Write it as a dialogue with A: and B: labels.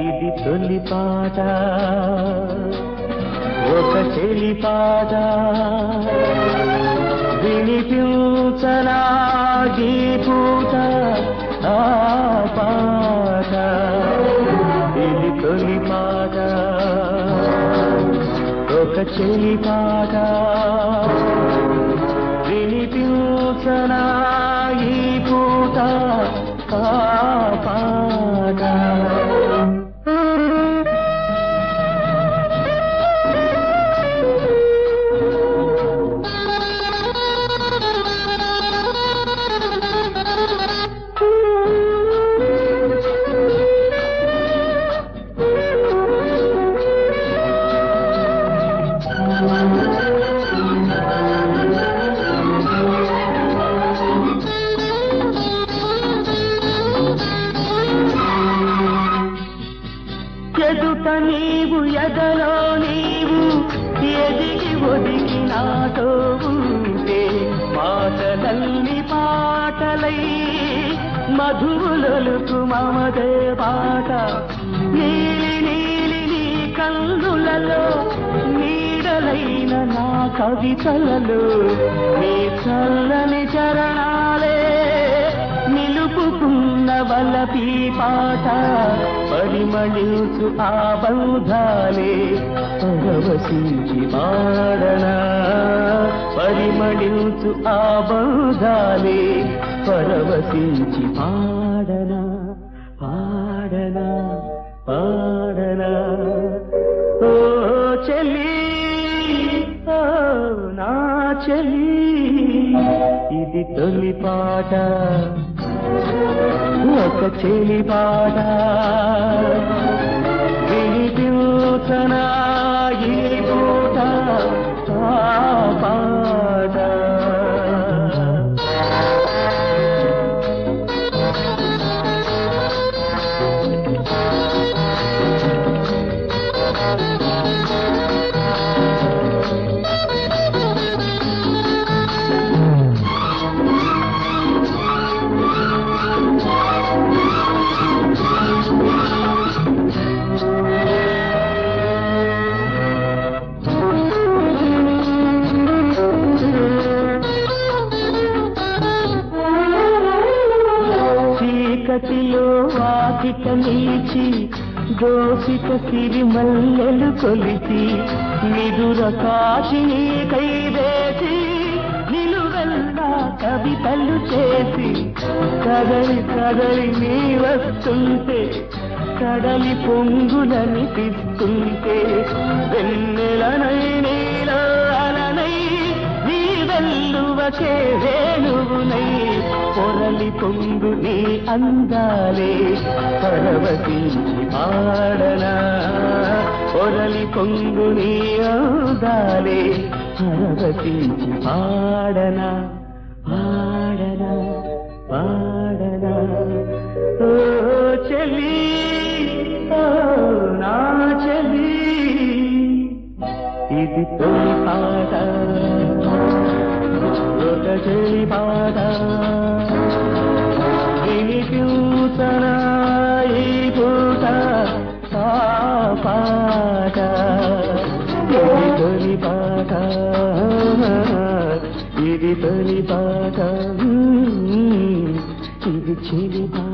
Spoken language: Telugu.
A: ఇది తొలి పాట ఒక చెలి పాట వినిపించనా ఈ పూట ఆ పాట ఇది తొలి పాట ఒక చెలి పాట వినిపించనా ఈ పూట ఆ పాట ఎదుట నీవు ఎదలో నీవు ఎదిగి ఒదిగి నాతో ఉంటే పాటలల్లి పాటలై మధువులొలుకు మమదే పాట నీలి నీలి నీ కన్నులలో నీడలైన నా కవితలలో నీ చల్లని చరణాలే నిలుపుకున్న వలపి పాట పరిమళించు ఆ బంధాలే పరవశించి పాడనా పరిమళించు ఆ బంధాలే పరవశించి పాడనా పాడనా పాడనా ఓ చెల్లి ఓ నా చెల్లి ఇది తొలి పాట ఒక చెలి పాట వినిపించనా ఈ పూట ఆ పాట చీకటిలో వాకిట నిలిచి దోసిక సిరిమల్లెలు కొలిచి నిదుర కాశిని కైవేసి నిలువెల్లా కవితలు చేసి కదలి కదలి నీ వస్తుంటే కడలి పొంగులనిపిస్తుంటే వెన్నెలనై నీలో అలనై నీ వెల్లువకే వేణువునై పొరలి పొంగు నీ అందాలే పరవశించి పాడనా పొరలి పొంగు నీ అందాలే పరవశించి పాడనా పాడనా పాడనా ఓ చెల్లి ఓ నా చెల్లి ఇది తొలి పాట ఒక చెలి పాట వినిపించనా ఈ పూట ఆ పాట ఇది తొలి పాట ఇది తొలి పాట ఇది చెలి పాట